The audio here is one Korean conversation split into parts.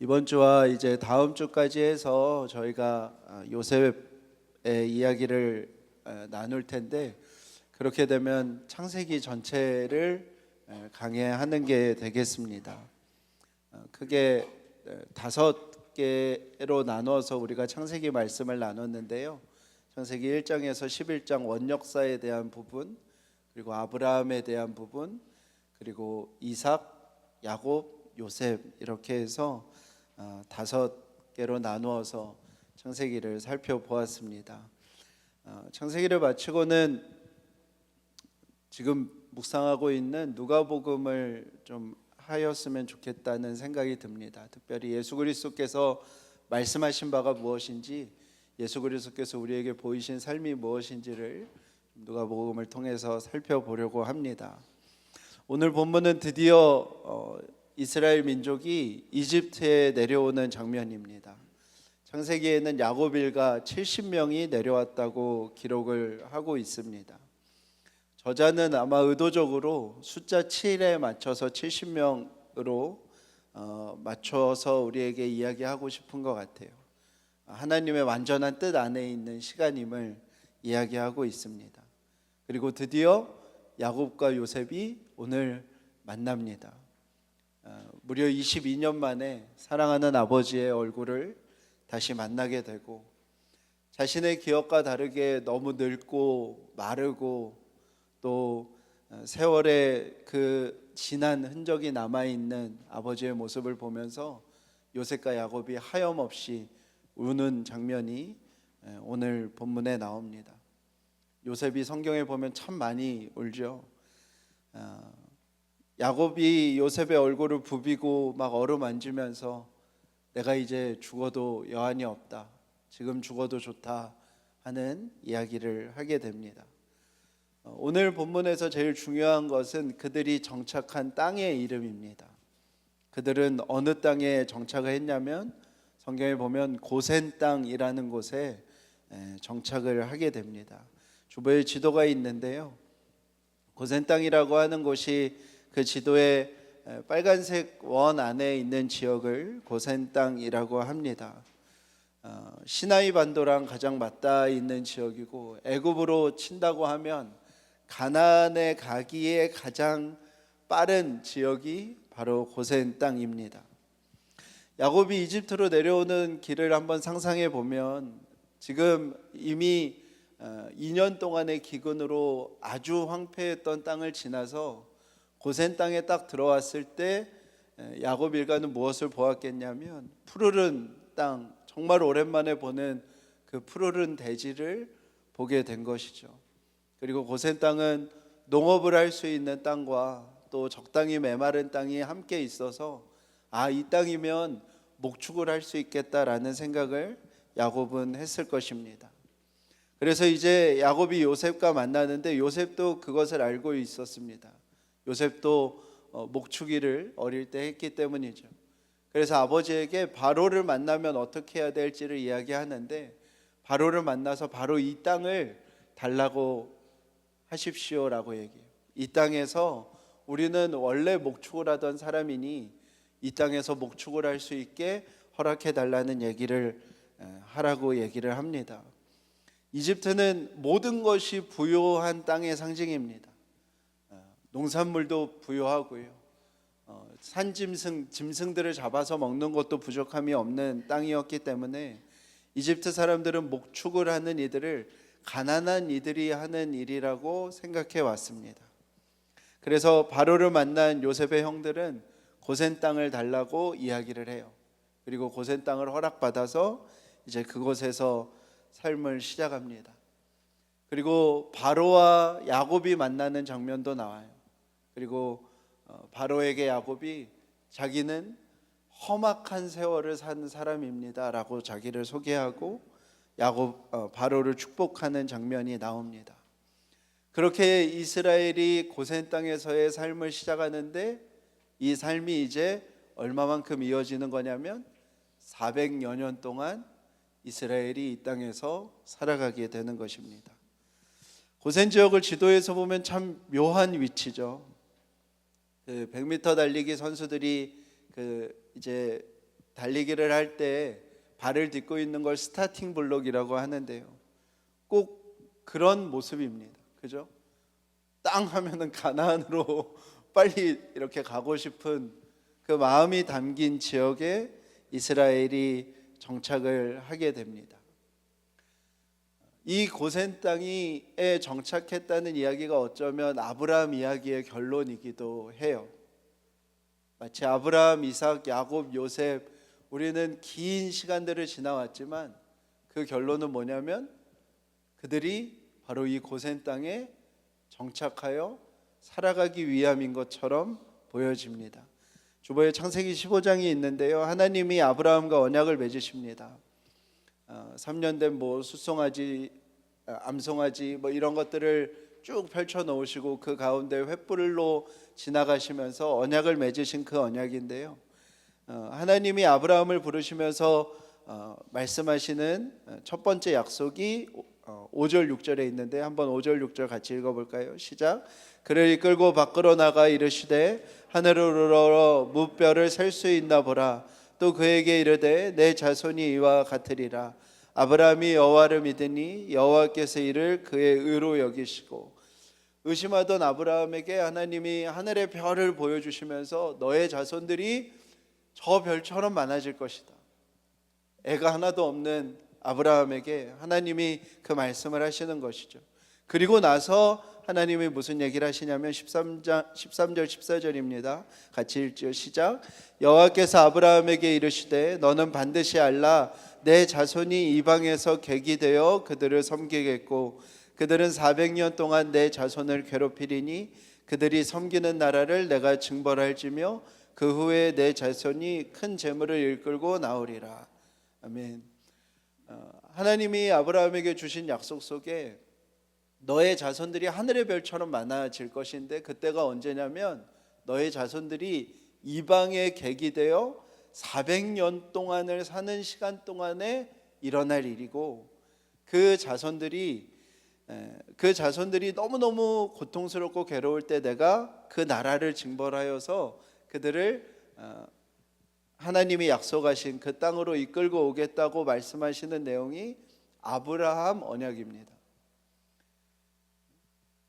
이번 주와 이제 다음 주까지 해서 저희가 요셉의 이야기를 나눌 텐데, 그렇게 되면 창세기 전체를 강해하는 게 되겠습니다. 크게 5개로 나눠서 우리가 창세기 말씀을 나눴는데요. 창세기 1장에서 11장 원역사에 대한 부분, 그리고 아브라함에 대한 부분, 그리고 이삭, 야곱, 요셉, 이렇게 해서 5개로 나누어서 창세기를 살펴보았습니다. 창세기를 마치고는 지금 묵상하고 있는 누가복음을 좀 하였으면 좋겠다는 생각이 듭니다. 특별히 예수 그리스도께서 말씀하신 바가 무엇인지, 예수 그리스도께서 우리에게 보이신 삶이 무엇인지를 누가복음을 통해서 살펴보려고 합니다. 오늘 본문은 드디어 이스라엘 민족이 이집트에 내려오는 장면입니다. 창세기에는 야곱 일가 70명이 내려왔다고 기록을 하고 있습니다. 저자는 아마 의도적으로 숫자 7에 맞춰서 70명으로 맞춰서 우리에게 이야기하고 싶은 것 같아요. 하나님의 완전한 뜻 안에 있는 시간임을 이야기하고 있습니다. 그리고 드디어 야곱과 요셉이 오늘 만납니다. 무려 22년 만에 사랑하는 아버지의 얼굴을 다시 만나게 되고, 자신의 기억과 다르게 너무 늙고 마르고 또 세월의 그 진한 흔적이 남아있는 아버지의 모습을 보면서 요셉과 야곱이 하염없이 우는 장면이 오늘 본문에 나옵니다. 요셉이 성경에 보면 참 많이 울죠. 야곱이 요셉의 얼굴을 부비고 막 어루만지면서 내가 이제 죽어도 여한이 없다, 지금 죽어도 좋다 하는 이야기를 하게 됩니다. 오늘 본문에서 제일 중요한 것은 그들이 정착한 땅의 이름입니다. 그들은 어느 땅에 정착을 했냐면 성경에 보면 고센 땅이라는 곳에 정착을 하게 됩니다. 주보에 지도가 있는데요, 고센 땅이라고 하는 곳이 그 지도의 빨간색 원 안에 있는 지역을 고센 땅이라고 합니다. 시나이 반도랑 가장 맞닿아 있는 지역이고, 애굽으로 친다고 하면 가나안에 가기에 가장 빠른 지역이 바로 고센 땅입니다. 야곱이 이집트로 내려오는 길을 한번 상상해 보면 지금 이미 2년 동안의 기근으로 아주 황폐했던 땅을 지나서 고센 땅에 딱 들어왔을 때 야곱 일가는 무엇을 보았겠냐면 푸르른 땅, 정말 오랜만에 보는 그 푸르른 대지를 보게 된 것이죠. 그리고 고센 땅은 농업을 할 수 있는 땅과 또 적당히 메마른 땅이 함께 있어서 이 땅이면 목축을 할 수 있겠다라는 생각을 야곱은 했을 것입니다. 그래서 이제 야곱이 요셉과 만나는데 요셉도 그것을 알고 있었습니다. 요셉도 목축일을 어릴 때 했기 때문이죠. 그래서 아버지에게 바로를 만나면 어떻게 해야 될지를 이야기하는데, 바로를 만나서 바로 이 땅을 달라고 하십시오라고 얘기해요. 이 땅에서 우리는 원래 목축을 하던 사람이니 이 땅에서 목축을 할 수 있게 허락해 달라는 얘기를 하라고 얘기를 합니다. 이집트는 모든 것이 부요한 땅의 상징입니다. 농산물도 부요하고요, 짐승들을 잡아서 먹는 것도 부족함이 없는 땅이었기 때문에 이집트 사람들은 목축을 하는 이들을 가난한 이들이 하는 일이라고 생각해 왔습니다. 그래서 바로를 만난 요셉의 형들은 고센 땅을 달라고 이야기를 해요. 그리고 고센 땅을 허락받아서 이제 그곳에서 삶을 시작합니다. 그리고 바로와 야곱이 만나는 장면도 나와요. 그리고 바로에게 야곱이 자기는 험악한 세월을 산 사람입니다 라고 자기를 소개하고 바로를 축복하는 장면이 나옵니다. 그렇게 이스라엘이 고센 땅에서의 삶을 시작하는데, 이 삶이 이제 얼마만큼 이어지는 거냐면 400여 년 동안 이스라엘이 이 땅에서 살아가게 되는 것입니다. 고센 지역을 지도에서 보면 참 묘한 위치죠. 그 100m 달리기 선수들이 이제 달리기를 할 때 발을 딛고 있는 걸 스타팅 블록이라고 하는데요. 꼭 그런 모습입니다. 그죠? 땅 하면은 가나안으로 빨리 이렇게 가고 싶은 그 마음이 담긴 지역에 이스라엘이 정착을 하게 됩니다. 이 고센 땅에 정착했다는 이야기가 어쩌면 아브라함 이야기의 결론이기도 해요. 마치 아브라함, 이삭, 야곱, 요셉, 우리는 긴 시간들을 지나왔지만 그 결론은 뭐냐면 그들이 바로 이 고센 땅에 정착하여 살아가기 위함인 것처럼 보여집니다. 주보에 창세기 15장이 있는데요, 하나님이 아브라함과 언약을 맺으십니다. 3년 된 숫송아지, 암송아지 이런 것들을 쭉 펼쳐 놓으시고 그 가운데 횃불로 지나가시면서 언약을 맺으신 그 언약인데요, 하나님이 아브라함을 부르시면서 말씀하시는 첫 번째 약속이 5절 6절에 있는데 한번 5절 6절 같이 읽어볼까요? 시작. 그를 이끌고 밖으로 나가 이르시되 하늘을 우러러 무뼈를 셀 수 있나 보라. 또 그에게 이르되 내 자손이 이와 같으리라. 아브라함이 여호와를 믿으니 여호와께서 이를 그의 의로 여기시고. 의심하던 아브라함에게 하나님이 하늘의 별을 보여주시면서 너의 자손들이 저 별처럼 많아질 것이다. 애가 하나도 없는 아브라함에게 하나님이 그 말씀을 하시는 것이죠. 그리고 나서 하나님이 무슨 얘기를 하시냐면 13절 14절입니다. 같이 읽죠. 시작. 여호와께서 아브라함에게 이르시되 너는 반드시 알라. 내 자손이 이방에서 객이 되어 그들을 섬기겠고 그들은 400년 동안 내 자손을 괴롭히리니 그들이 섬기는 나라를 내가 징벌할지며 그 후에 내 자손이 큰 재물을 이끌고 나오리라. 아멘. 하나님이 아브라함에게 주신 약속 속에 너의 자손들이 하늘의 별처럼 많아질 것인데 그때가 언제냐면 너의 자손들이 이방의 객이 되어 400년 동안을 사는 시간 동안에 일어날 일이고 그 자손들이 너무너무 고통스럽고 괴로울 때 내가 그 나라를 징벌하여서 그들을 하나님이 약속하신 그 땅으로 이끌고 오겠다고 말씀하시는 내용이 아브라함 언약입니다.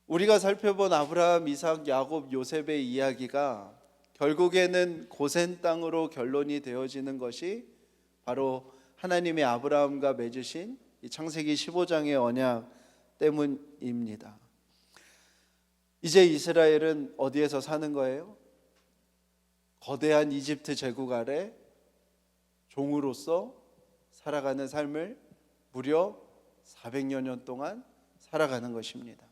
우리가 살펴본 아브라함, 이삭, 야곱, 요셉의 이야기가 결국에는 고센 땅으로 결론이 되어지는 것이 바로 하나님이 아브라함과 맺으신 이 창세기 15장의 언약 때문입니다. 이제 이스라엘은 어디에서 사는 거예요? 거대한 이집트 제국 아래 종으로서 살아가는 삶을 무려 400여 년 동안 살아가는 것입니다.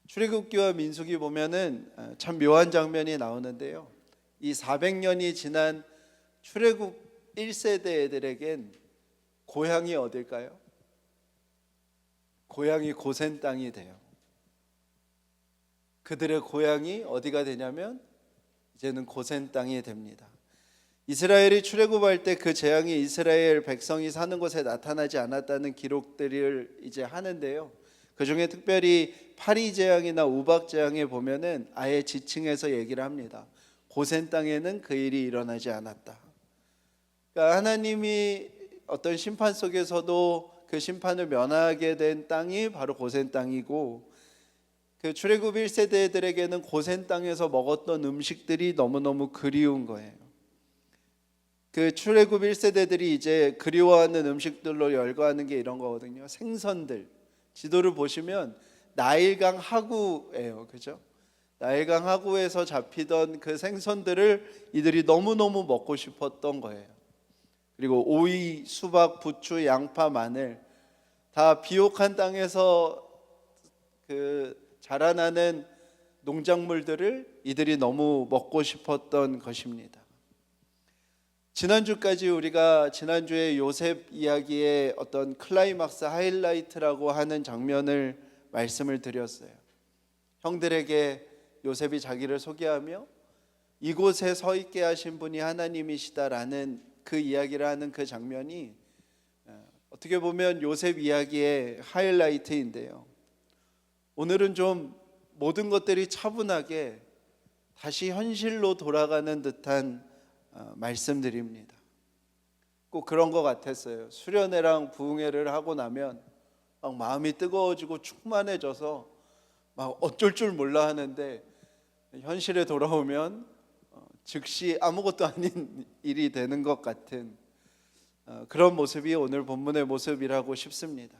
출애굽기와 민수기 보면은 참 묘한 장면이 나오는데요, 이 400년이 지난 출애굽 1세대 애들에겐 고향이 어딜까요? 고향이 고센 땅이 돼요. 그들의 고향이 어디가 되냐면 이제는 고센 땅이 됩니다. 이스라엘이 출애굽할 때 그 재앙이 이스라엘 백성이 사는 곳에 나타나지 않았다는 기록들을 이제 하는데요, 그 중에 특별히 파리 재앙이나 우박 재앙에 보면은 아예 지칭해서 얘기를 합니다. 고센 땅에는 그 일이 일어나지 않았다. 그러니까 하나님이 어떤 심판 속에서도 그 심판을 면하게 된 땅이 바로 고센 땅이고, 그 출애굽 1세대들에게는 고센 땅에서 먹었던 음식들이 너무너무 그리운 거예요. 그 출애굽 1세대들이 이제 그리워하는 음식들로 열거하는 게 이런 거거든요. 생선들. 지도를 보시면 나일강 하구예요. 그죠? 나일강 하구에서 잡히던 그 생선들을 이들이 너무너무 먹고 싶었던 거예요. 그리고 오이, 수박, 부추, 양파, 마늘 다 비옥한 땅에서 그 자라나는 농작물들을 이들이 너무 먹고 싶었던 것입니다. 지난주까지 우리가 지난주에 요셉 이야기의 어떤 클라이막스 하이라이트라고 하는 장면을 말씀을 드렸어요. 형들에게 요셉이 자기를 소개하며 이곳에 서 있게 하신 분이 하나님이시다라는 그 이야기를 하는 그 장면이 어떻게 보면 요셉 이야기의 하이라이트인데요, 오늘은 좀 모든 것들이 차분하게 다시 현실로 돌아가는 듯한 말씀드립니다. 꼭 그런 것 같았어요. 수련회랑 부흥회를 하고 나면 막 마음이 뜨거워지고 충만해져서 막 어쩔 줄 몰라 하는데 현실에 돌아오면 즉시 아무것도 아닌 일이 되는 것 같은 그런 모습이 오늘 본문의 모습이라고 싶습니다.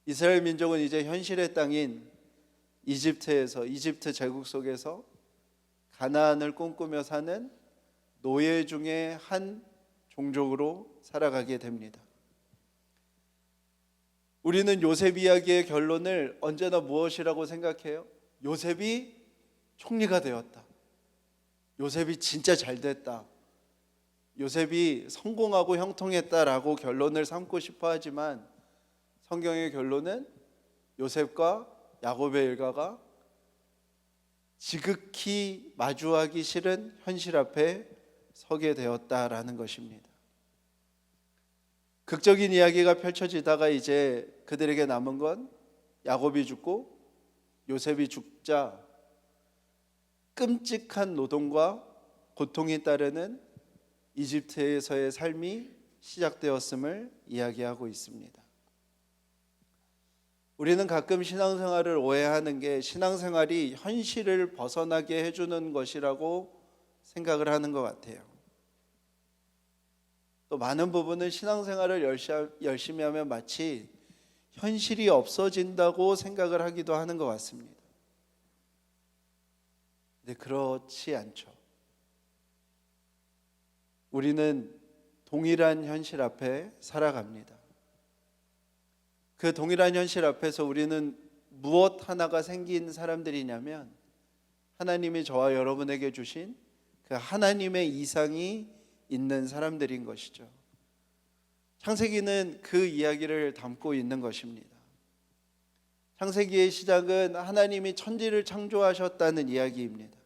이스라엘 민족은 이제 현실의 땅인 이집트 제국 속에서 가나안을 꿈꾸며 사는 노예 중에 한 종족으로 살아가게 됩니다. 우리는 요셉 이야기의 결론을 언제나 무엇이라고 생각해요? 요셉이 총리가 되었다. 요셉이 진짜 잘 됐다. 요셉이 성공하고 형통했다라고 결론을 삼고 싶어 하지만 성경의 결론은 요셉과 야곱의 일가가 지극히 마주하기 싫은 현실 앞에 서게 되었다라는 것입니다. 극적인 이야기가 펼쳐지다가 이제 그들에게 남은 건 야곱이 죽고 요셉이 죽자 끔찍한 노동과 고통이 따르는 이집트에서의 삶이 시작되었음을 이야기하고 있습니다. 우리는 가끔 신앙생활을 오해하는 게 신앙생활이 현실을 벗어나게 해주는 것이라고 생각을 하는 것 같아요. 또 많은 부분은 신앙생활을 열심히 하면 마치 현실이 없어진다고 생각을 하기도 하는 것 같습니다. 근데 그렇지 않죠. 우리는 동일한 현실 앞에 살아갑니다. 그 동일한 현실 앞에서 우리는 무엇 하나가 생긴 사람들이냐면 하나님이 저와 여러분에게 주신 그 하나님의 이상이 있는 사람들인 것이죠. 창세기는 그 이야기를 담고 있는 것입니다. 창세기의 시작은 하나님이 천지를 창조하셨다는 이야기입니다.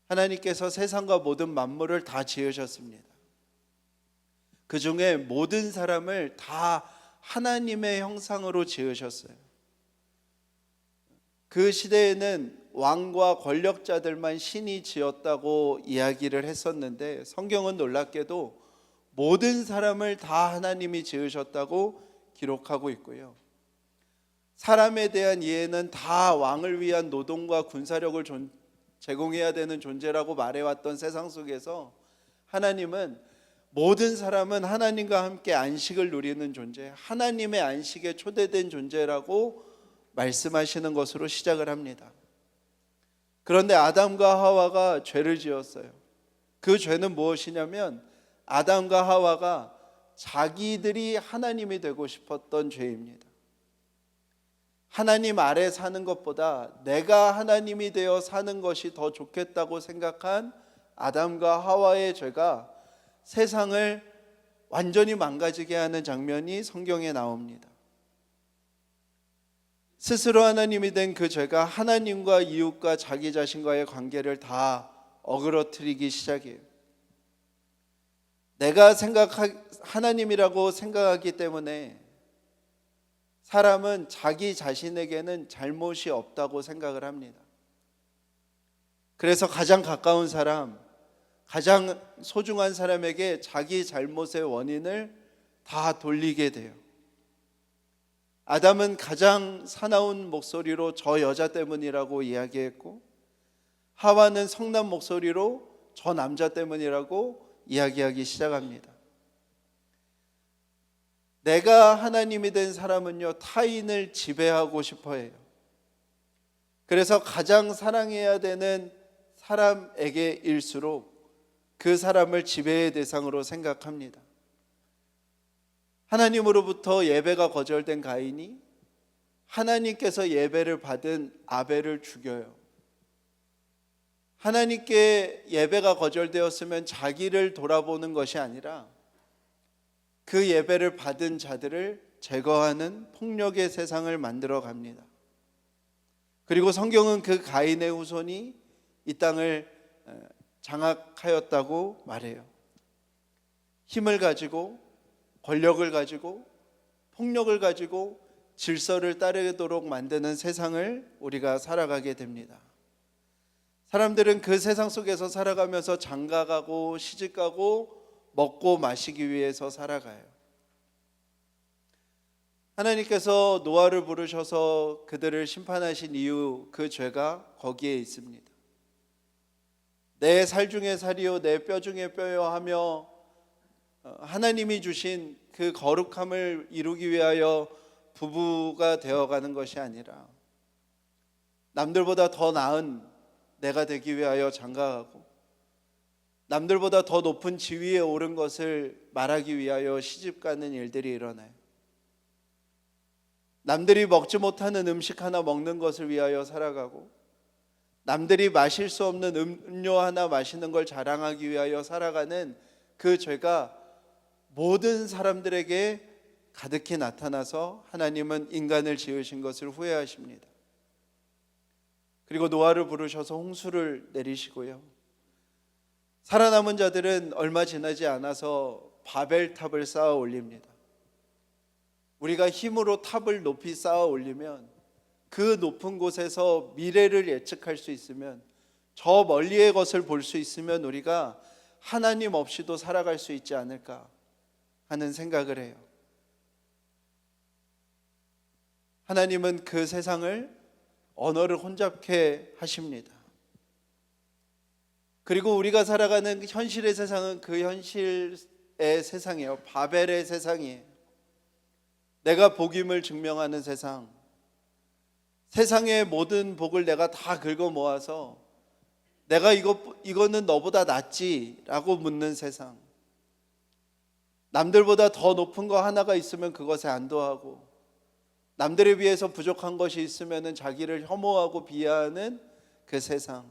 하나님께서 세상과 모든 만물을 다 지으셨습니다. 그 중에 모든 사람을 다 하나님의 형상으로 지으셨어요. 그 시대에는 왕과 권력자들만 신이 지었다고 이야기를 했었는데 성경은 놀랍게도 모든 사람을 다 하나님이 지으셨다고 기록하고 있고요. 사람에 대한 이해는 다 왕을 위한 노동과 군사력을 제공해야 되는 존재라고 말해왔던 세상 속에서 하나님은 모든 사람은 하나님과 함께 안식을 누리는 존재, 하나님의 안식에 초대된 존재라고 말씀하시는 것으로 시작을 합니다. 그런데 아담과 하와가 죄를 지었어요. 그 죄는 무엇이냐면 아담과 하와가 자기들이 하나님이 되고 싶었던 죄입니다. 하나님 아래 사는 것보다 내가 하나님이 되어 사는 것이 더 좋겠다고 생각한 아담과 하와의 죄가 세상을 완전히 망가지게 하는 장면이 성경에 나옵니다. 스스로 하나님이 된 그 죄가 하나님과 이웃과 자기 자신과의 관계를 다 어그러뜨리기 시작해요. 내가 하나님이라고 생각하기 때문에 사람은 자기 자신에게는 잘못이 없다고 생각을 합니다. 그래서 가장 가까운 사람, 가장 소중한 사람에게 자기 잘못의 원인을 다 돌리게 돼요. 아담은 가장 사나운 목소리로 저 여자 때문이라고 이야기했고 하와는 성난 목소리로 저 남자 때문이라고 이야기하기 시작합니다. 내가 하나님이 된 사람은요, 타인을 지배하고 싶어 해요. 그래서 가장 사랑해야 되는 사람에게일수록 그 사람을 지배의 대상으로 생각합니다. 하나님으로부터 예배가 거절된 가인이 하나님께서 예배를 받은 아벨을 죽여요. 하나님께 예배가 거절되었으면 자기를 돌아보는 것이 아니라 그 예배를 받은 자들을 제거하는 폭력의 세상을 만들어 갑니다. 그리고 성경은 그 가인의 후손이 이 땅을 장악하였다고 말해요. 힘을 가지고 권력을 가지고 폭력을 가지고 질서를 따르도록 만드는 세상을 우리가 살아가게 됩니다. 사람들은 그 세상 속에서 살아가면서 장가가고 시집가고 먹고 마시기 위해서 살아가요. 하나님께서 노아를 부르셔서 그들을 심판하신 이유, 그 죄가 거기에 있습니다. 내 살 중에 살이요 내 뼈 중에 뼈요 하며 하나님이 주신 그 거룩함을 이루기 위하여 부부가 되어가는 것이 아니라 남들보다 더 나은 내가 되기 위하여 장가가고 남들보다 더 높은 지위에 오른 것을 말하기 위하여 시집가는 일들이 일어나요. 남들이 먹지 못하는 음식 하나 먹는 것을 위하여 살아가고 남들이 마실 수 없는 음료 하나 마시는 걸 자랑하기 위하여 살아가는 그 죄가 모든 사람들에게 가득히 나타나서 하나님은 인간을 지으신 것을 후회하십니다. 그리고 노아를 부르셔서 홍수를 내리시고요. 살아남은 자들은 얼마 지나지 않아서 바벨탑을 쌓아 올립니다. 우리가 힘으로 탑을 높이 쌓아 올리면 그 높은 곳에서 미래를 예측할 수 있으면 저 멀리의 것을 볼 수 있으면 우리가 하나님 없이도 살아갈 수 있지 않을까 하는 생각을 해요. 하나님은 그 세상을 언어를 혼잡케 하십니다. 그리고 우리가 살아가는 현실의 세상은 그 현실의 세상이에요. 바벨의 세상이에요. 내가 복임을 증명하는 세상, 세상의 모든 복을 내가 다 긁어 모아서 내가 이거는 너보다 낫지 라고 묻는 세상, 남들보다 더 높은 거 하나가 있으면 그것에 안도하고 남들에 비해서 부족한 것이 있으면 자기를 혐오하고 비하하는 그 세상,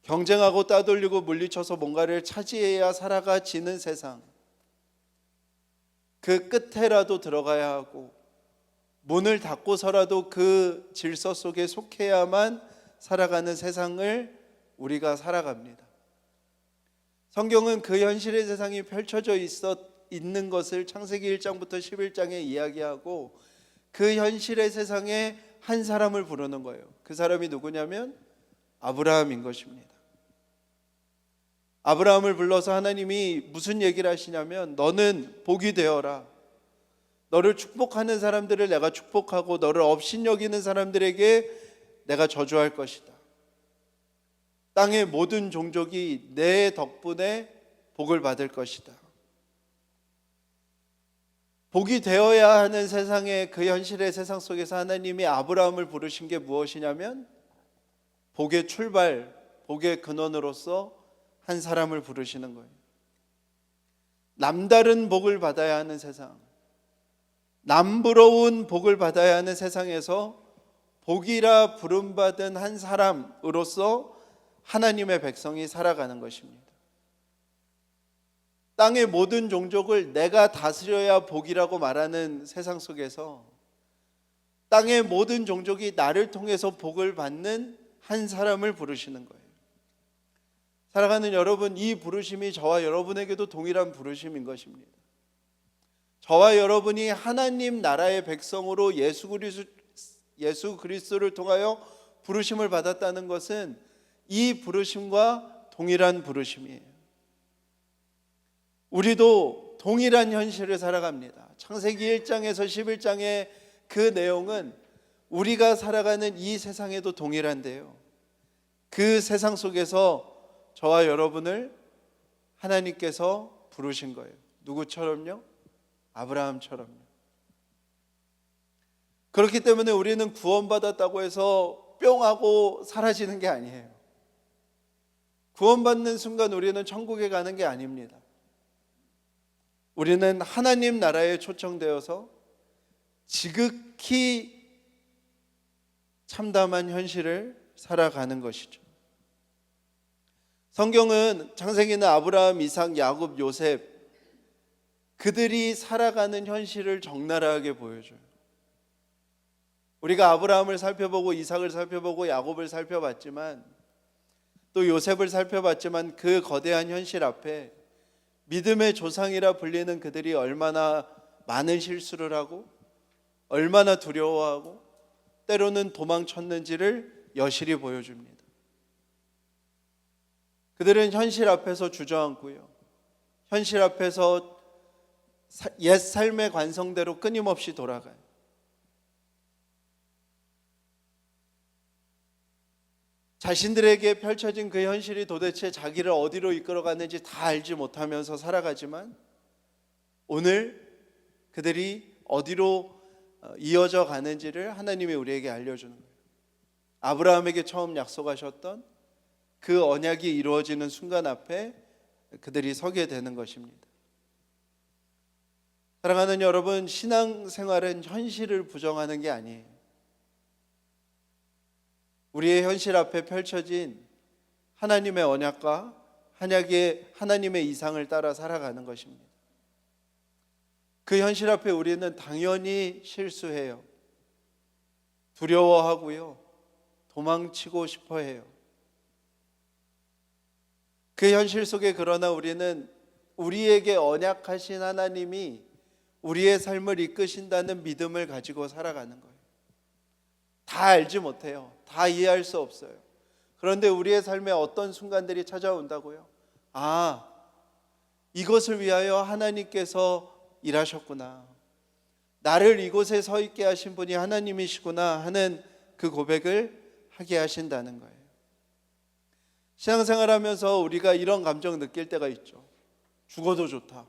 경쟁하고 따돌리고 물리쳐서 뭔가를 차지해야 살아가지는 세상, 그 끝에라도 들어가야 하고 문을 닫고서라도 그 질서 속에 속해야만 살아가는 세상을 우리가 살아갑니다. 성경은 그 현실의 세상이 펼쳐져 있는 것을 창세기 1장부터 11장에 이야기하고 그 현실의 세상에 한 사람을 부르는 거예요. 그 사람이 누구냐면 아브라함인 것입니다. 아브라함을 불러서 하나님이 무슨 얘기를 하시냐면 너는 복이 되어라. 너를 축복하는 사람들을 내가 축복하고 너를 업신여기는 사람들에게 내가 저주할 것이다. 땅의 모든 종족이 내 덕분에 복을 받을 것이다. 복이 되어야 하는 세상의 그 현실의 세상 속에서 하나님이 아브라함을 부르신 게 무엇이냐면 복의 출발, 복의 근원으로서 한 사람을 부르시는 거예요. 남다른 복을 받아야 하는 세상, 남부러운 복을 받아야 하는 세상에서 복이라 부름받은 한 사람으로서 하나님의 백성이 살아가는 것입니다. 땅의 모든 종족을 내가 다스려야 복이라고 말하는 세상 속에서 땅의 모든 종족이 나를 통해서 복을 받는 한 사람을 부르시는 거예요. 살아가는 여러분, 이 부르심이 저와 여러분에게도 동일한 부르심인 것입니다. 저와 여러분이 하나님 나라의 백성으로 예수 그리스도를 통하여 부르심을 받았다는 것은 이 부르심과 동일한 부르심이에요. 우리도 동일한 현실을 살아갑니다. 창세기 1장에서 11장의 그 내용은 우리가 살아가는 이 세상에도 동일한데요, 그 세상 속에서 저와 여러분을 하나님께서 부르신 거예요. 누구처럼요? 아브라함처럼요. 그렇기 때문에 우리는 구원받았다고 해서 뿅 하고 사라지는 게 아니에요. 구원받는 순간 우리는 천국에 가는 게 아닙니다. 우리는 하나님 나라에 초청되어서 지극히 참담한 현실을 살아가는 것이죠. 성경은 창세기는 아브라함, 이삭, 야곱, 요셉, 그들이 살아가는 현실을 적나라하게 보여줘요. 우리가 아브라함을 살펴보고 이삭을 살펴보고 야곱을 살펴봤지만 또 요셉을 살펴봤지만 그 거대한 현실 앞에 믿음의 조상이라 불리는 그들이 얼마나 많은 실수를 하고 얼마나 두려워하고 때로는 도망쳤는지를 여실히 보여줍니다. 그들은 현실 앞에서 주저앉고요, 현실 앞에서 옛 삶의 관성대로 끊임없이 돌아가요. 자신들에게 펼쳐진 그 현실이 도대체 자기를 어디로 이끌어갔는지 다 알지 못하면서 살아가지만 오늘 그들이 어디로 이어져 가는지를 하나님이 우리에게 알려주는 거예요. 아브라함에게 처음 약속하셨던 그 언약이 이루어지는 순간 앞에 그들이 서게 되는 것입니다. 사랑하는 여러분, 신앙생활은 현실을 부정하는 게 아니에요. 우리의 현실 앞에 펼쳐진 하나님의 언약과 하나님의 이상을 따라 살아가는 것입니다. 그 현실 앞에 우리는 당연히 실수해요. 두려워하고요. 도망치고 싶어 해요. 그 현실 속에 그러나 우리는 우리에게 언약하신 하나님이 우리의 삶을 이끄신다는 믿음을 가지고 살아가는 거예요. 다 알지 못해요. 다 이해할 수 없어요. 그런데 우리의 삶에 어떤 순간들이 찾아온다고요? 아, 이것을 위하여 하나님께서 일하셨구나. 나를 이곳에 서 있게 하신 분이 하나님이시구나 하는 그 고백을 하게 하신다는 거예요. 신앙생활하면서 우리가 이런 감정 느낄 때가 있죠. 죽어도 좋다.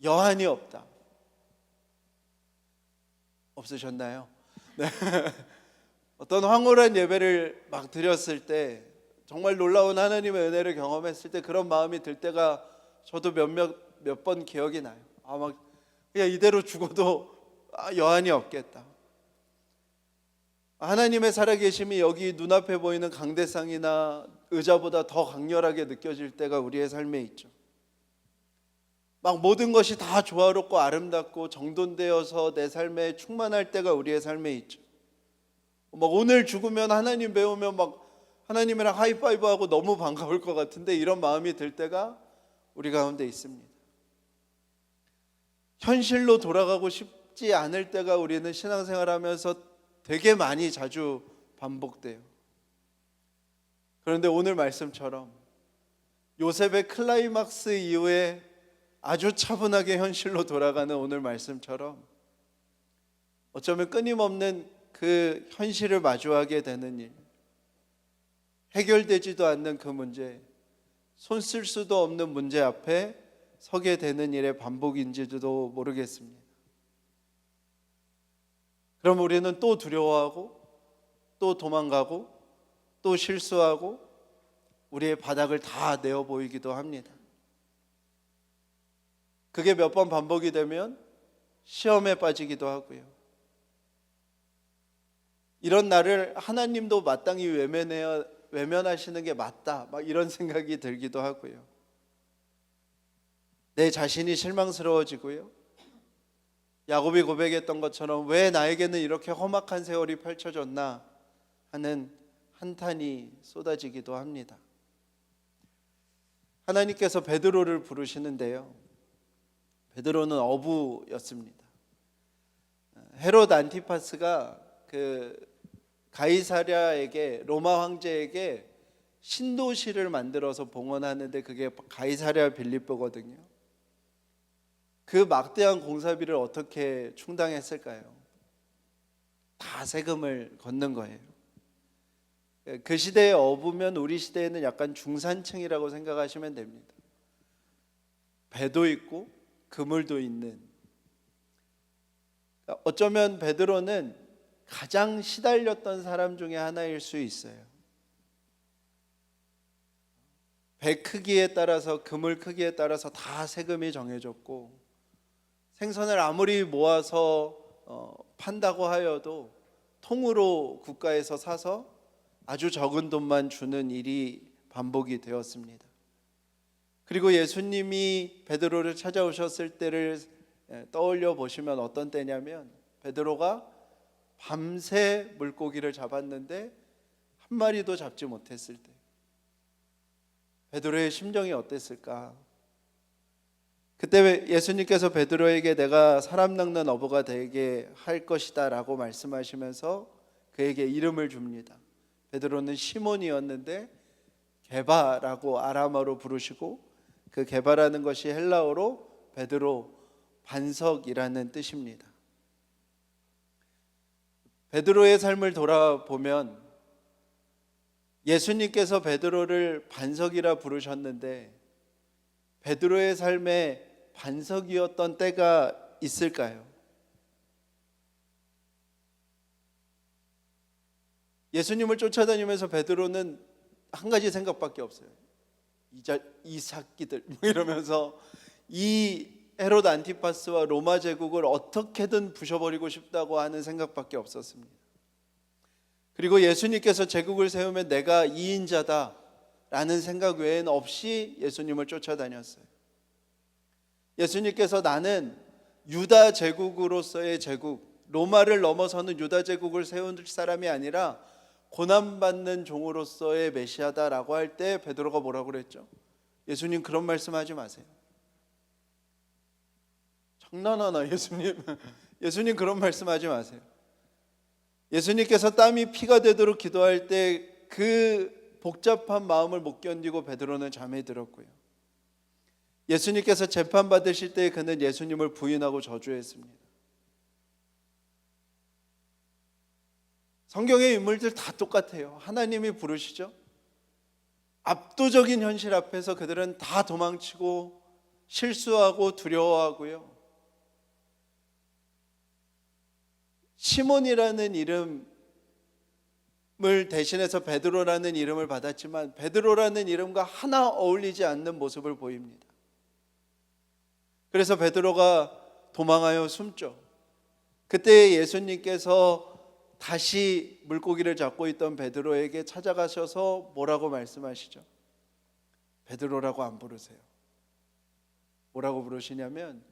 여한이 없다. 없으셨나요? 네. 어떤 황홀한 예배를 막 드렸을 때 정말 놀라운 하나님의 은혜를 경험했을 때 그런 마음이 들 때가 저도 몇 번 기억이 나요. 막 그냥 이대로 죽어도 여한이 없겠다. 하나님의 살아계심이 여기 눈앞에 보이는 강대상이나 의자보다 더 강렬하게 느껴질 때가 우리의 삶에 있죠. 막 모든 것이 다 조화롭고 아름답고 정돈되어서 내 삶에 충만할 때가 우리의 삶에 있죠. 막 오늘 죽으면 하나님 배우면 막 하나님이랑 하이파이브하고 너무 반가울 것 같은데 이런 마음이 들 때가 우리 가운데 있습니다. 현실로 돌아가고 싶지 않을 때가 우리는 신앙생활하면서 되게 많이 자주 반복돼요. 그런데 오늘 말씀처럼 요셉의 클라이막스 이후에 아주 차분하게 현실로 돌아가는 오늘 말씀처럼 어쩌면 끊임없는 그 현실을 마주하게 되는 일, 해결되지도 않는 그 문제, 손 쓸 수도 없는 문제 앞에 서게 되는 일의 반복인지도 모르겠습니다. 그럼 우리는 또 두려워하고 또 도망가고 또 실수하고 우리의 바닥을 다 내어 보이기도 합니다. 그게 몇 번 반복이 되면 시험에 빠지기도 하고요. 이런 나를 하나님도 마땅히 외면하시는 게 맞다, 막 이런 생각이 들기도 하고요. 내 자신이 실망스러워지고요. 야곱이 고백했던 것처럼 왜 나에게는 이렇게 험악한 세월이 펼쳐졌나 하는 한탄이 쏟아지기도 합니다. 하나님께서 베드로를 부르시는데요. 베드로는 어부였습니다. 헤롯 안티파스가 그 가이사랴에게, 로마 황제에게 신도시를 만들어서 봉헌하는데 그게 가이사랴 빌립보거든요. 그 막대한 공사비를 어떻게 충당했을까요? 다 세금을 걷는 거예요. 그 시대의 어부면 우리 시대에는 약간 중산층이라고 생각하시면 됩니다. 배도 있고 그물도 있는. 어쩌면 베드로는 가장 시달렸던 사람 중에 하나일 수 있어요. 배 크기에 따라서, 그물 크기에 따라서 다 세금이 정해졌고, 생선을 아무리 모아서 판다고 하여도 통으로 국가에서 사서 아주 적은 돈만 주는 일이 반복이 되었습니다. 그리고 예수님이 베드로를 찾아오셨을 때를 떠올려 보시면 어떤 때냐면, 베드로가 밤새 물고기를 잡았는데 한 마리도 잡지 못했을 때 베드로의 심정이 어땠을까? 그때 예수님께서 베드로에게 내가 사람 낚는 어부가 되게 할 것이다 라고 말씀하시면서 그에게 이름을 줍니다. 베드로는 시몬이었는데 게바라고 아람어로 부르시고 그 게바라는 것이 헬라어로 베드로, 반석이라는 뜻입니다. 베드로의 삶을 돌아보면 예수님께서 베드로를 반석이라 부르셨는데 베드로의 삶에 반석이었던 때가 있을까요? 예수님을 쫓아다니면서 베드로는 한 가지 생각밖에 없어요. 이 새끼들 이러면서 이 헤롯 안티파스와 로마 제국을 어떻게든 부셔버리고 싶다고 하는 생각밖에 없었습니다. 그리고 예수님께서 제국을 세우면 내가 이인자다 라는 생각 외에는 없이 예수님을 쫓아다녔어요. 예수님께서 나는 유다 제국으로서의 제국, 로마를 넘어서는 유다 제국을 세울 사람이 아니라 고난받는 종으로서의 메시아다라고 할 때 베드로가 뭐라고 그랬죠? 예수님 그런 말씀하지 마세요. 장난하나 예수님? 예수님 그런 말씀하지 마세요. 예수님께서 땀이 피가 되도록 기도할 때 그 복잡한 마음을 못 견디고 베드로는 잠에 들었고요. 예수님께서 재판받으실 때 그는 예수님을 부인하고 저주했습니다. 성경의 인물들 다 똑같아요. 하나님이 부르시죠. 압도적인 현실 앞에서 그들은 다 도망치고 실수하고 두려워하고요. 시몬이라는 이름을 대신해서 베드로라는 이름을 받았지만 베드로라는 이름과 하나 어울리지 않는 모습을 보입니다. 그래서 베드로가 도망하여 숨죠. 그때 예수님께서 다시 물고기를 잡고 있던 베드로에게 찾아가셔서 뭐라고 말씀하시죠? 베드로라고 안 부르세요. 뭐라고 부르시냐면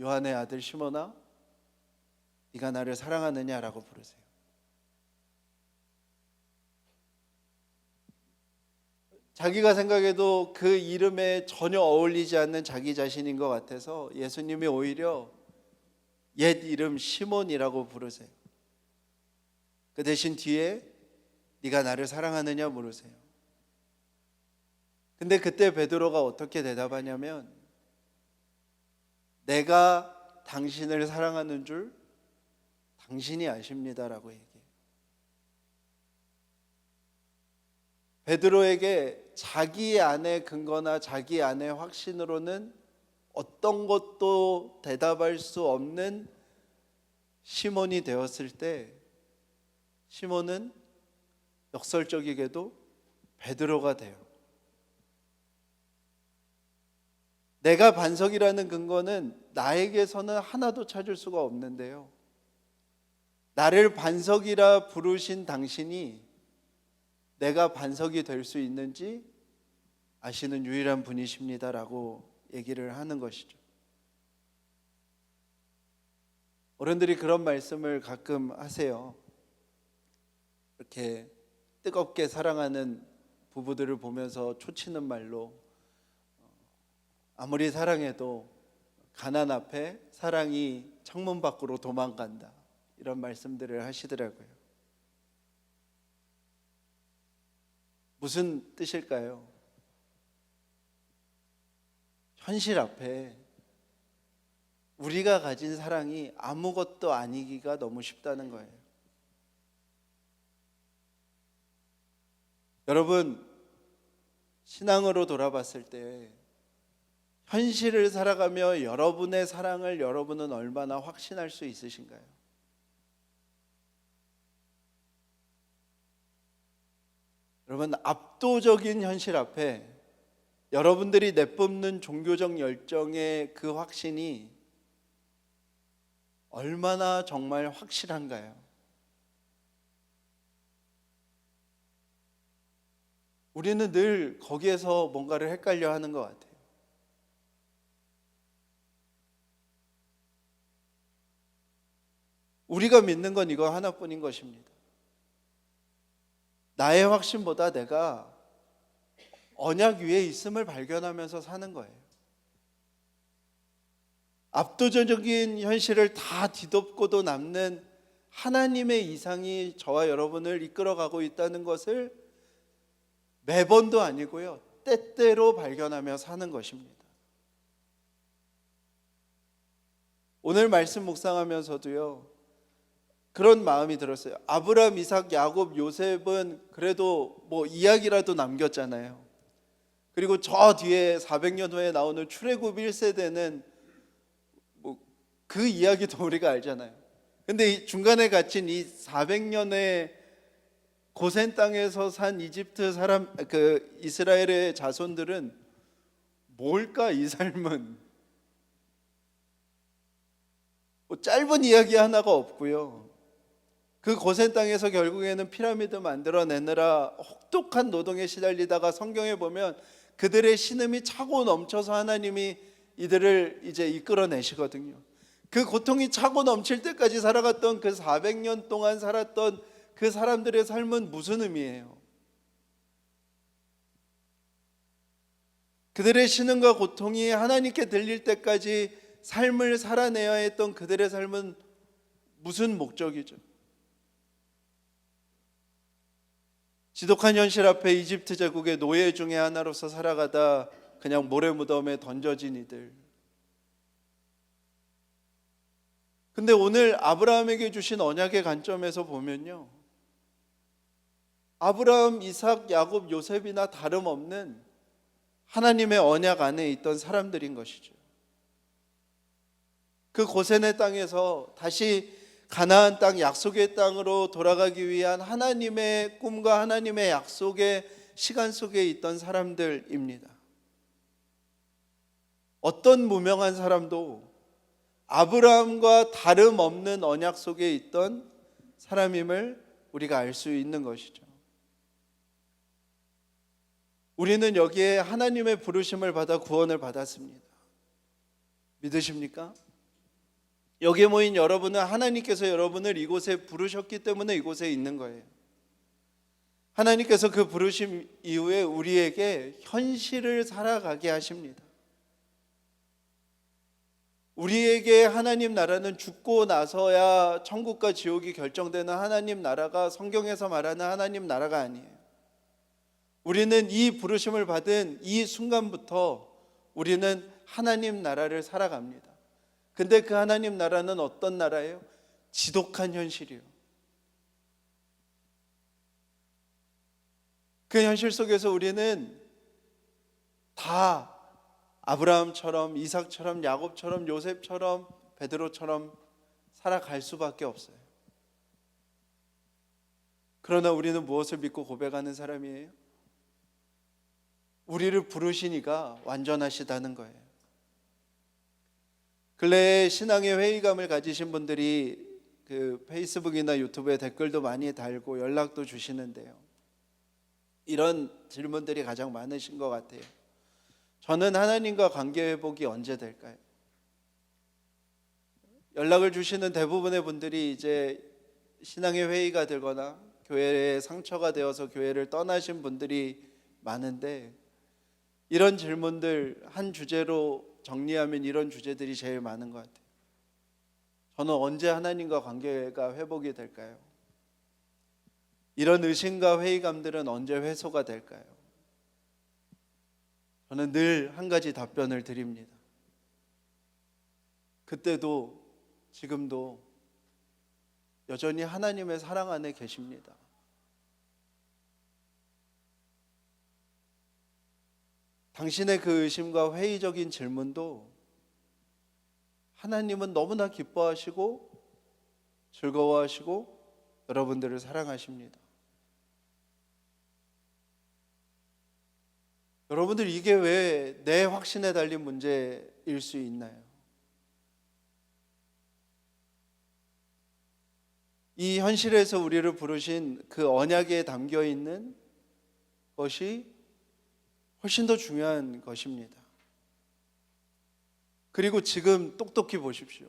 요한의 아들 시몬아 네가 나를 사랑하느냐라고 부르세요. 자기가 생각해도 그 이름에 전혀 어울리지 않는 자기 자신인 것 같아서 예수님이 오히려 옛 이름 시몬이라고 부르세요. 그 대신 뒤에 네가 나를 사랑하느냐 물으세요. 근데 그때 베드로가 어떻게 대답하냐면 내가 당신을 사랑하는 줄 당신이 아십니다라고 얘기해요. 베드로에게 자기 안의 근거나 자기 안의 확신으로는 어떤 것도 대답할 수 없는 시몬이 되었을 때 시몬은 역설적이게도 베드로가 돼요. 내가 반석이라는 근거는 나에게서는 하나도 찾을 수가 없는데요. 나를 반석이라 부르신 당신이 내가 반석이 될 수 있는지 아시는 유일한 분이십니다라고 얘기를 하는 것이죠. 어른들이 그런 말씀을 가끔 하세요. 이렇게 뜨겁게 사랑하는 부부들을 보면서 초치는 말로 아무리 사랑해도 가난 앞에 사랑이 창문 밖으로 도망간다 이런 말씀들을 하시더라고요. 무슨 뜻일까요? 현실 앞에 우리가 가진 사랑이 아무것도 아니기가 너무 쉽다는 거예요. 여러분, 신앙으로 돌아봤을 때 현실을 살아가며 여러분의 사랑을 여러분은 얼마나 확신할 수 있으신가요? 여러분, 압도적인 현실 앞에 여러분들이 내뿜는 종교적 열정의 그 확신이 얼마나 정말 확실한가요? 우리는 늘 거기에서 뭔가를 헷갈려 하는 것 같아요. 우리가 믿는 건 이거 하나뿐인 것입니다. 나의 확신보다 내가 언약 위에 있음을 발견하면서 사는 거예요. 압도적인 현실을 다 뒤덮고도 남는 하나님의 이상이 저와 여러분을 이끌어가고 있다는 것을 매번도 아니고요, 때때로 발견하며 사는 것입니다. 오늘 말씀 묵상하면서도요, 그런 마음이 들었어요. 아브라함, 이삭, 야곱, 요셉은 그래도 뭐 이야기라도 남겼잖아요. 그리고 저 뒤에 400년 후에 나오는 출애굽 1세대는 뭐 그 이야기도 우리가 알잖아요. 근데 이 중간에 갇힌 이 400년의 고센 땅에서 산 이집트 사람, 그 이스라엘의 자손들은 뭘까 이 삶은? 뭐 짧은 이야기 하나가 없고요. 그 고센 땅에서 결국에는 피라미드 만들어내느라 혹독한 노동에 시달리다가 성경에 보면 그들의 신음이 차고 넘쳐서 하나님이 이들을 이제 이끌어내시거든요. 그 고통이 차고 넘칠 때까지 살아갔던 그 400년 동안 살았던 그 사람들의 삶은 무슨 의미예요? 그들의 신음과 고통이 하나님께 들릴 때까지 삶을 살아내야 했던 그들의 삶은 무슨 목적이죠? 지독한 현실 앞에 이집트 제국의 노예 중에 하나로서 살아가다 그냥 모래무덤에 던져진 이들. 근데 오늘 아브라함에게 주신 언약의 관점에서 보면요, 아브라함, 이삭, 야곱, 요셉이나 다름없는 하나님의 언약 안에 있던 사람들인 것이죠. 그 고센의 땅에서 다시 가나안 땅, 약속의 땅으로 돌아가기 위한 하나님의 꿈과 하나님의 약속의 시간 속에 있던 사람들입니다. 어떤 무명한 사람도 아브라함과 다름없는 언약 속에 있던 사람임을 우리가 알 수 있는 것이죠. 우리는 여기에 하나님의 부르심을 받아 구원을 받았습니다. 믿으십니까? 여기에 모인 여러분은 하나님께서 여러분을 이곳에 부르셨기 때문에 이곳에 있는 거예요. 하나님께서 그 부르심 이후에 우리에게 현실을 살아가게 하십니다. 우리에게 하나님 나라는 죽고 나서야 천국과 지옥이 결정되는 하나님 나라가 성경에서 말하는 하나님 나라가 아니에요. 우리는 이 부르심을 받은 이 순간부터 우리는 하나님 나라를 살아갑니다. 근데 그 하나님 나라는 어떤 나라예요? 지독한 현실이요. 그 현실 속에서 우리는 다 아브라함처럼, 이삭처럼, 야곱처럼, 요셉처럼, 베드로처럼 살아갈 수밖에 없어요. 그러나 우리는 무엇을 믿고 고백하는 사람이에요? 우리를 부르시니까 완전하시다는 거예요. 근래에 신앙의 회의감을 가지신 분들이 그 페이스북이나 유튜브에 댓글도 많이 달고 연락도 주시는데요, 이런 질문들이 가장 많으신 것 같아요. 저는 하나님과 관계 회복이 언제 될까요? 연락을 주시는 대부분의 분들이 이제 신앙의 회의가 들거나 교회에 상처가 되어서 교회를 떠나신 분들이 많은데, 이런 질문들 한 주제로 정리하면 이런 주제들이 제일 많은 것 같아요. 저는 언제 하나님과 관계가 회복이 될까요? 이런 의심과 회의감들은 언제 해소가 될까요? 저는 늘 한 가지 답변을 드립니다. 그때도 지금도 여전히 하나님의 사랑 안에 계십니다. 당신의 그 의심과 회의적인 질문도 하나님은 너무나 기뻐하시고 즐거워하시고 여러분들을 사랑하십니다. 여러분들, 이게 왜 내 확신에 달린 문제일 수 있나요? 이 현실에서 우리를 부르신 그 언약에 담겨 있는 것이 훨씬 더 중요한 것입니다. 그리고 지금 똑똑히 보십시오.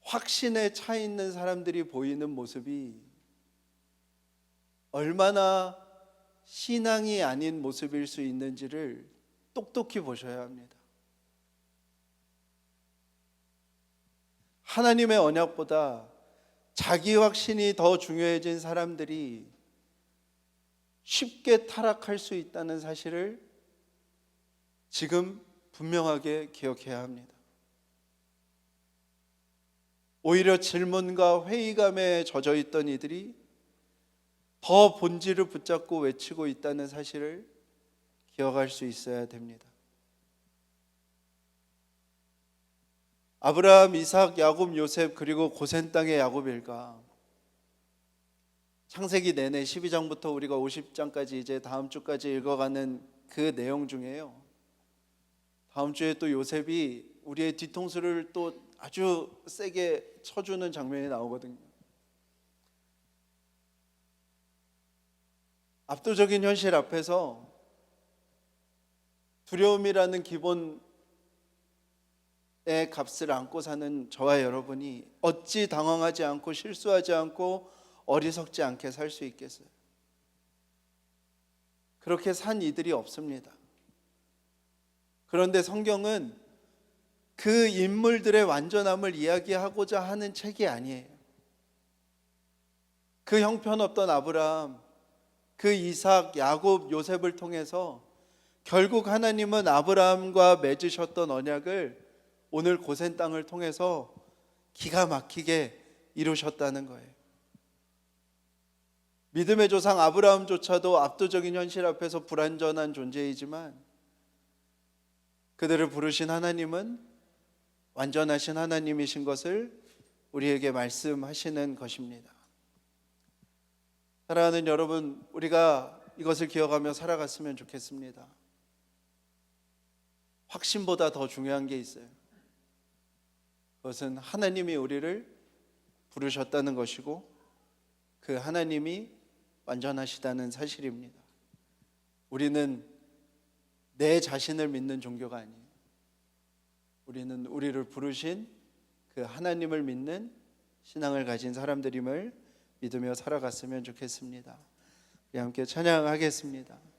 확신에 차 있는 사람들이 보이는 모습이 얼마나 신앙이 아닌 모습일 수 있는지를 똑똑히 보셔야 합니다. 하나님의 언약보다 자기 확신이 더 중요해진 사람들이 쉽게 타락할 수 있다는 사실을 지금 분명하게 기억해야 합니다. 오히려 질문과 회의감에 젖어 있던 이들이 더 본질을 붙잡고 외치고 있다는 사실을 기억할 수 있어야 됩니다. 아브라함, 이삭, 야곱, 요셉, 그리고 고센 땅의 야곱 일가, 창세기 내내 12장부터 우리가 50장까지 이제 다음 주까지 읽어가는 그 내용 중에요, 다음 주에 또 요셉이 우리의 뒤통수를 또 아주 세게 쳐주는 장면이 나오거든요. 압도적인 현실 앞에서 두려움이라는 기본의 값을 안고 사는 저와 여러분이 어찌 당황하지 않고 실수하지 않고 어리석지 않게 살 수 있겠어요? 그렇게 산 이들이 없습니다. 그런데 성경은 그 인물들의 완전함을 이야기하고자 하는 책이 아니에요. 그 형편없던 아브라함, 그 이삭, 야곱, 요셉을 통해서 결국 하나님은 아브라함과 맺으셨던 언약을 오늘 고센 땅을 통해서 기가 막히게 이루셨다는 거예요. 믿음의 조상 아브라함조차도 압도적인 현실 앞에서 불완전한 존재이지만 그들을 부르신 하나님은 완전하신 하나님이신 것을 우리에게 말씀하시는 것입니다. 사랑하는 여러분, 우리가 이것을 기억하며 살아갔으면 좋겠습니다. 확신보다 더 중요한 게 있어요. 그것은 하나님이 우리를 부르셨다는 것이고 그 하나님이 완전하시다는 사실입니다. 우리는 내 자신을 믿는 종교가 아니에요. 우리는 우리를 부르신 그 하나님을 믿는 신앙을 가진 사람들임을 믿으며 살아갔으면 좋겠습니다. 우리 함께 찬양하겠습니다.